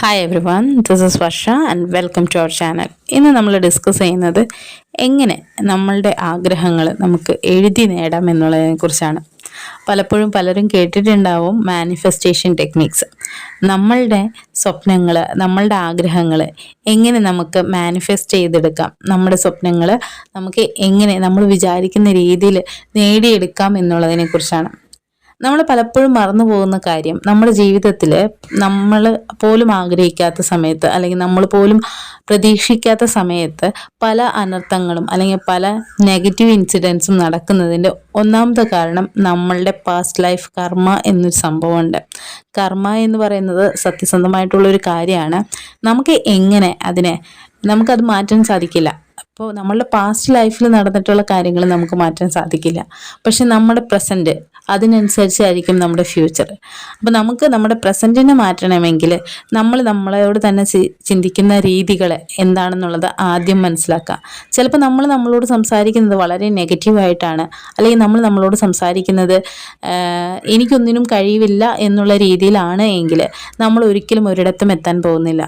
Hi everyone, this is Varsha and welcome to our channel. ഇന്ന് നമ്മൾ discuss ചെയ്യുന്നത് എങ്ങനെ നമ്മളുടെ ആഗ്രഹങ്ങൾ നമുക്ക് എഴുതി നേടാം എന്നുള്ളതിനെക്കുറിച്ചാണ്. പലപ്പോഴും പലരും കേട്ടിട്ടുണ്ടാവും മാനിഫെസ്റ്റേഷൻ ടെക്നിക്സ്. നമ്മളുടെ സ്വപ്നങ്ങൾ, നമ്മളുടെ ആഗ്രഹങ്ങൾ എങ്ങനെ നമുക്ക് മാനിഫെസ്റ്റ് ചെയ്തെടുക്കാം, നമ്മുടെ സ്വപ്നങ്ങൾ നമുക്ക് എങ്ങനെ നമ്മൾ വിചാരിക്കുന്ന രീതിയിൽ നേടിയെടുക്കാം എന്നുള്ളതിനെക്കുറിച്ചാണ്. നമ്മൾ പലപ്പോഴും മറന്നു പോകുന്ന കാര്യം, നമ്മുടെ ജീവിതത്തിൽ നമ്മൾ പോലും ആഗ്രഹിക്കാത്ത സമയത്ത് അല്ലെങ്കിൽ നമ്മൾ പോലും പ്രതീക്ഷിക്കാത്ത സമയത്ത് പല അനർത്ഥങ്ങളും അല്ലെങ്കിൽ പല നെഗറ്റീവ് ഇൻസിഡൻസും നടക്കുന്നതിൻ്റെ ഒന്നാമത്തെ കാരണം നമ്മളുടെ പാസ്റ്റ് ലൈഫ് കർമ്മ എന്നൊരു സംഭവമുണ്ട്. കർമ്മ എന്ന് പറയുന്നത് സത്യസന്ധമായിട്ടുള്ളൊരു കാര്യമാണ്. നമുക്ക് എങ്ങനെ നമുക്കത് മാറ്റാൻ സാധിക്കില്ല. അപ്പോൾ നമ്മളുടെ പാസ്റ്റ് ലൈഫിൽ നടന്നിട്ടുള്ള കാര്യങ്ങൾ നമുക്ക് മാറ്റാൻ സാധിക്കില്ല. പക്ഷെ നമ്മുടെ പ്രസൻറ്റ് അതിനനുസരിച്ചായിരിക്കും നമ്മുടെ ഫ്യൂച്ചർ. അപ്പോൾ നമുക്ക് നമ്മുടെ പ്രസൻറ്റിനെ മാറ്റണമെങ്കിൽ നമ്മളോട് തന്നെ ചിന്തിക്കുന്ന രീതികൾ എന്താണെന്നുള്ളത് ആദ്യം മനസ്സിലാക്കുക. ചിലപ്പോൾ നമ്മളോട് സംസാരിക്കുന്നത് വളരെ നെഗറ്റീവായിട്ടാണ്, അല്ലെങ്കിൽ നമ്മളോട് സംസാരിക്കുന്നത് എനിക്കൊന്നിനും കഴിവില്ല എന്നുള്ള രീതിയിലാണ് എങ്കിൽ നമ്മൾ ഒരിക്കലും ഒരിടത്തും എത്താൻ പോകുന്നില്ല.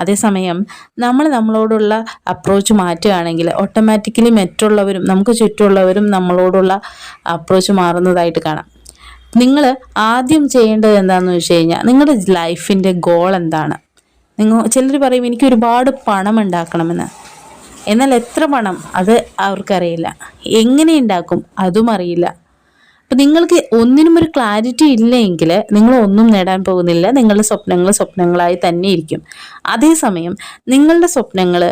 അതേസമയം നമ്മളോടുള്ള അപ്രോച്ച് മാറ്റുകയാണെങ്കിൽ ഓട്ടോമാറ്റിക്കലി മറ്റുള്ളവരും നമുക്ക് ചുറ്റുമുള്ളവരും നമ്മളോടുള്ള അപ്രോച്ച് മാറുന്നതായിട്ട് കാണാം. നിങ്ങൾ ആദ്യം ചെയ്യേണ്ടത് എന്താണെന്ന് വെച്ച് കഴിഞ്ഞാൽ നിങ്ങളുടെ ലൈഫിൻ്റെ ഗോൾ എന്താണ്. ചിലർ പറയും എനിക്ക് ഒരുപാട് പണം ഉണ്ടാക്കണമെന്ന്. എന്നാൽ എത്ര പണം അത് അവർക്കറിയില്ല, എങ്ങനെ ഉണ്ടാക്കും അതും അറിയില്ല. അപ്പം നിങ്ങൾക്ക് ഒന്നിനും ഒരു ക്ലാരിറ്റി ഇല്ലെങ്കിൽ നിങ്ങൾ ഒന്നും നേടാൻ പോകുന്നില്ല. നിങ്ങളുടെ സ്വപ്നങ്ങളായി തന്നെ ഇരിക്കും. അതേസമയം നിങ്ങളുടെ സ്വപ്നങ്ങൾ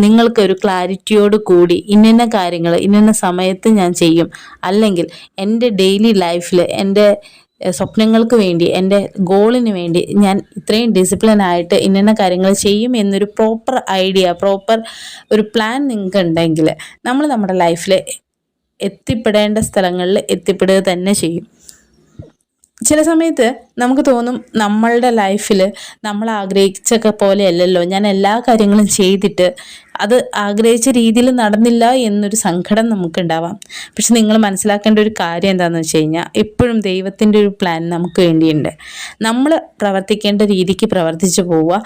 നിങ്ങൾക്കൊരു ക്ലാരിറ്റിയോട് കൂടി ഇന്ന കാര്യങ്ങൾ ഇന്ന സമയത്ത് ഞാൻ ചെയ്യും, അല്ലെങ്കിൽ എൻ്റെ ഡെയിലി ലൈഫിൽ എൻ്റെ സ്വപ്നങ്ങൾക്ക് വേണ്ടി എൻ്റെ ഗോളിന് വേണ്ടി ഞാൻ ഇത്രയും ഡിസിപ്ലിനായിട്ട് ഇന്ന കാര്യങ്ങൾ ചെയ്യും എന്നൊരു പ്രോപ്പർ ഐഡിയ, പ്രോപ്പർ ഒരു പ്ലാൻ നിങ്ങൾക്ക് ഉണ്ടെങ്കിൽ നമ്മുടെ ലൈഫിൽ എത്തിപ്പെടേണ്ട സ്ഥലങ്ങളിൽ എത്തിപ്പെടുക തന്നെ ചെയ്യും. ചില സമയത്ത് നമുക്ക് തോന്നും നമ്മളുടെ ലൈഫിൽ നമ്മൾ ആഗ്രഹിച്ചൊക്കെ പോലെയല്ലല്ലോ, ഞാൻ എല്ലാ കാര്യങ്ങളും ചെയ്തിട്ട് അത് ആഗ്രഹിച്ച രീതിയിൽ നടന്നില്ല എന്നൊരു സങ്കടം നമുക്കുണ്ടാവാം. പക്ഷെ നിങ്ങൾ മനസ്സിലാക്കേണ്ട ഒരു കാര്യം എന്താണെന്ന് വെച്ച് കഴിഞ്ഞാൽ എപ്പോഴും ദൈവത്തിൻ്റെ ഒരു പ്ലാൻ നമുക്ക് വേണ്ടിയുണ്ട്. നമ്മൾ പ്രവർത്തിക്കേണ്ട രീതിക്ക് പ്രവർത്തിച്ചു പോവുക.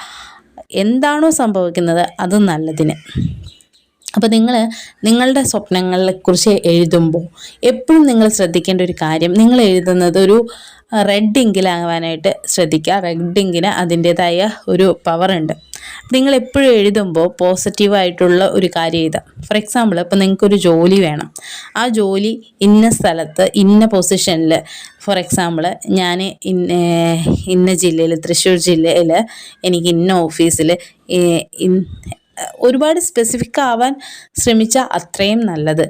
എന്താണോ സംഭവിക്കുന്നത് അത് നല്ലതിന്. അപ്പോൾ നിങ്ങളുടെ സ്വപ്നങ്ങളെക്കുറിച്ച് എഴുതുമ്പോൾ എപ്പോഴും നിങ്ങൾ ശ്രദ്ധിക്കേണ്ട ഒരു കാര്യം, നിങ്ങൾ എഴുതുന്നത് ഒരു റെഡ് ഇങ്കിലാവാനായിട്ട് ശ്രദ്ധിക്കുക. റെഡ് ഇങ്കിന് അതിൻ്റേതായ ഒരു പവറുണ്ട്. നിങ്ങൾ എപ്പോഴും എഴുതുമ്പോൾ പോസിറ്റീവായിട്ടുള്ള ഒരു കാര്യം എഴുതാം. ഫോർ എക്സാമ്പിൾ, ഇപ്പോൾ നിങ്ങൾക്കൊരു ജോലി വേണം. ആ ജോലി ഇന്ന സ്ഥലത്ത് ഇന്ന പൊസിഷനിൽ, ഫോർ എക്സാമ്പിൾ ഞാൻ ഇന്ന ജില്ലയിൽ, തൃശ്ശൂർ ജില്ലയിൽ എനിക്ക് ഇന്ന ഓഫീസിൽ, ഒരുപാട് സ്പെസിഫിക് ആവാൻ ശ്രമിച്ചാൽ അത്രയും നല്ലത്.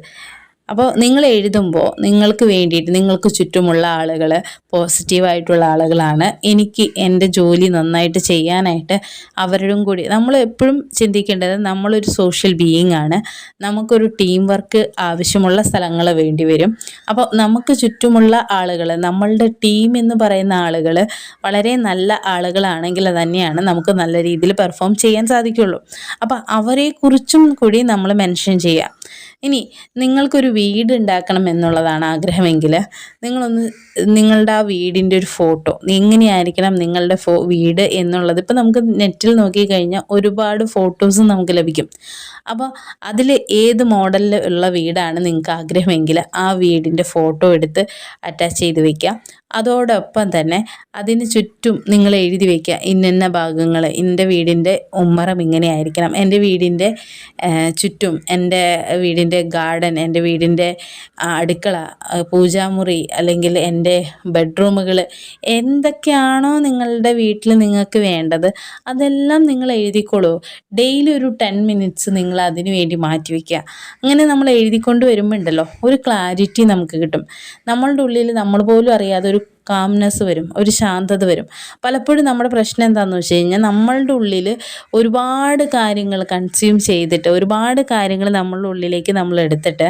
അപ്പോൾ നിങ്ങൾ എഴുതുമ്പോൾ നിങ്ങൾക്ക് വേണ്ടിയിട്ട് നിങ്ങൾക്ക് ചുറ്റുമുള്ള ആളുകൾ പോസിറ്റീവായിട്ടുള്ള ആളുകളാണ്, എനിക്ക് എൻ്റെ ജോലി നന്നായിട്ട് ചെയ്യാനായിട്ട് അവരോടും കൂടി നമ്മൾ എപ്പോഴും ചിന്തിക്കേണ്ടത് നമ്മളൊരു സോഷ്യൽ ബീയിങ് ആണ്. നമുക്കൊരു ടീം വർക്ക് ആവശ്യമുള്ള സ്ഥലങ്ങൾ വേണ്ടി വരും. അപ്പോൾ നമുക്ക് ചുറ്റുമുള്ള ആളുകൾ, നമ്മളുടെ ടീം എന്ന് പറയുന്ന ആളുകൾ വളരെ നല്ല ആളുകളാണെങ്കിൽ തന്നെയാണ് നമുക്ക് നല്ല രീതിയിൽ പെർഫോം ചെയ്യാൻ സാധിക്കുള്ളൂ. അപ്പോൾ അവരെക്കുറിച്ചും കൂടി നമ്മൾ മെൻഷൻ ചെയ്യുക. ഇനി നിങ്ങൾക്കൊരു വീട് ഉണ്ടാക്കണം എന്നുള്ളതാണ് ആഗ്രഹമെങ്കിൽ നിങ്ങളുടെ ആ വീടിൻ്റെ ഒരു ഫോട്ടോ എങ്ങനെയായിരിക്കണം നിങ്ങളുടെ വീട് എന്നുള്ളത് ഇപ്പോൾ നമുക്ക് നെറ്റിൽ നോക്കിക്കഴിഞ്ഞാൽ ഒരുപാട് ഫോട്ടോസും നമുക്ക് ലഭിക്കും. അപ്പോൾ അതിൽ ഏത് മോഡലിൽ ഉള്ള വീടാണ് നിങ്ങൾക്ക് ആഗ്രഹമെങ്കിൽ ആ വീടിൻ്റെ ഫോട്ടോ എടുത്ത് അറ്റാച്ച് ചെയ്ത് വയ്ക്കുക. അതോടൊപ്പം തന്നെ അതിന് ചുറ്റും നിങ്ങൾ എഴുതി വയ്ക്കുക ഇന്ന ഭാഗങ്ങൾ, എൻ്റെ വീടിൻ്റെ ഉമ്മറം ഇങ്ങനെ ആയിരിക്കണം, എൻ്റെ വീടിൻ്റെ ചുറ്റും, എൻ്റെ വീടിൻ്റെ ഗാർഡൻ, എൻ്റെ വീടിൻ്റെ അടുക്കള, പൂജാമുറി, അല്ലെങ്കിൽ എൻ്റെ ബെഡ്റൂമുകൾ, എന്തൊക്കെയാണോ നിങ്ങളുടെ വീട്ടിൽ നിങ്ങൾക്ക് വേണ്ടത് അതെല്ലാം നിങ്ങൾ എഴുതിക്കോളൂ. ഡെയിലി ഒരു 10 മിനിറ്റ്സ് നിങ്ങൾ അതിനു വേണ്ടി മാറ്റി വയ്ക്കുക. അങ്ങനെ നമ്മൾ എഴുതിക്കൊണ്ട് വരുമ്പോൾ ഉണ്ടല്ലോ ഒരു ക്ലാരിറ്റി നമുക്ക് കിട്ടും. നമ്മളുടെ ഉള്ളിൽ നമ്മൾ പോലും അറിയാതെ ഒരു കാംനെസ് വരും, ഒരു ശാന്തത വരും. പലപ്പോഴും നമ്മുടെ പ്രശ്നം എന്താണെന്ന് വെച്ച് കഴിഞ്ഞാൽ നമ്മളുടെ ഉള്ളിൽ ഒരുപാട് കാര്യങ്ങൾ കൺസ്യൂം ചെയ്തിട്ട്, ഒരുപാട് കാര്യങ്ങൾ നമ്മളുടെ ഉള്ളിലേക്ക് നമ്മൾ എടുത്തിട്ട്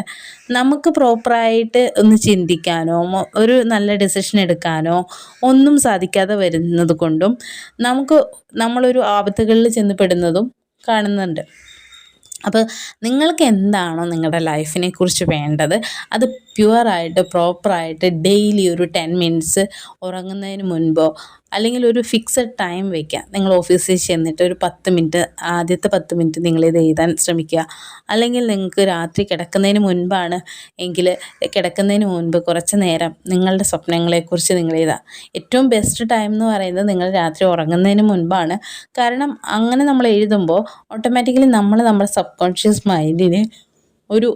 നമുക്ക് പ്രോപ്പറായിട്ട് ഒന്ന് ചിന്തിക്കാനോ ഒരു നല്ല ഡിസിഷൻ എടുക്കാനോ ഒന്നും സാധിക്കാതെ വരുന്നത് കൊണ്ടും നമ്മളൊരു ആപത്തുകളിൽ ചെന്നപ്പെടുന്നതും കാണുന്നുണ്ട്. അപ്പോൾ നിങ്ങൾക്ക് എന്താണോ നിങ്ങളുടെ ലൈഫിനെ കുറിച്ച് വേണ്ടത് അത് പ്യുവറായിട്ട് പ്രോപ്പറായിട്ട് ഡെയിലി ഒരു 10 മിനിറ്റ്സ് ഉറങ്ങുന്നതിന് മുൻപോ അല്ലെങ്കിൽ ഒരു ഫിക്സഡ് ടൈം വയ്ക്കുക. നിങ്ങൾ ഓഫീസിൽ ചെന്നിട്ട് ഒരു 10 മിനിറ്റ്, ആദ്യത്തെ 10 മിനിറ്റ് നിങ്ങളിത് എഴുതാൻ ശ്രമിക്കുക. അല്ലെങ്കിൽ നിങ്ങൾക്ക് രാത്രി കിടക്കുന്നതിന് മുൻപാണ് എങ്കിൽ കിടക്കുന്നതിന് മുൻപ് കുറച്ച് നേരം നിങ്ങളുടെ സ്വപ്നങ്ങളെക്കുറിച്ച് നിങ്ങൾ എഴുതുക. ഏറ്റവും ബെസ്റ്റ് ടൈം എന്ന് പറയുന്നത് നിങ്ങൾ രാത്രി ഉറങ്ങുന്നതിന് മുൻപാണ്. കാരണം അങ്ങനെ നമ്മൾ എഴുതുമ്പോൾ ഓട്ടോമാറ്റിക്കലി നമ്മുടെ സബ് കോൺഷ്യസ് മൈൻഡിന് ഒരു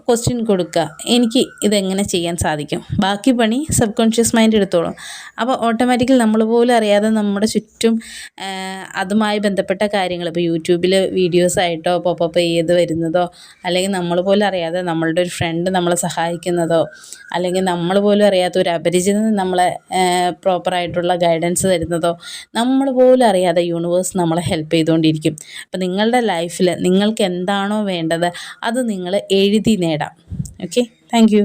ക്വസ്റ്റ്യൻ കൊടുക്കുക, എനിക്ക് ഇതെങ്ങനെ ചെയ്യാൻ സാധിക്കും. ബാക്കി പണി സബ് കോൺഷ്യസ് മൈൻഡ് എടുത്തോളും. അപ്പോൾ ഓട്ടോമാറ്റിക്കലി നമ്മൾ പോലും അറിയാതെ നമ്മുടെ ചുറ്റും അതുമായി ബന്ധപ്പെട്ട കാര്യങ്ങൾ, ഇപ്പോൾ യൂട്യൂബിൽ വീഡിയോസായിട്ടോ പോപ്പപ്പ് ചെയ്ത് വരുന്നതോ, അല്ലെങ്കിൽ നമ്മൾ പോലും അറിയാതെ നമ്മളുടെ ഒരു ഫ്രണ്ട് നമ്മളെ സഹായിക്കുന്നതോ, അല്ലെങ്കിൽ നമ്മൾ പോലും അറിയാത്ത ഒരു അപരിചിതൻ നമ്മളെ പ്രോപ്പറായിട്ടുള്ള ഗൈഡൻസ് തരുന്നതോ, നമ്മൾ പോലും അറിയാതെ യൂണിവേഴ്സ് നമ്മളെ ഹെൽപ്പ് ചെയ്തുകൊണ്ടിരിക്കും. അപ്പോൾ നിങ്ങളുടെ ലൈഫിൽ നിങ്ങൾക്ക് എന്താണോ വേണ്ടത് അത് നിങ്ങൾ എഴുതി നേടാം. Okay, thank you.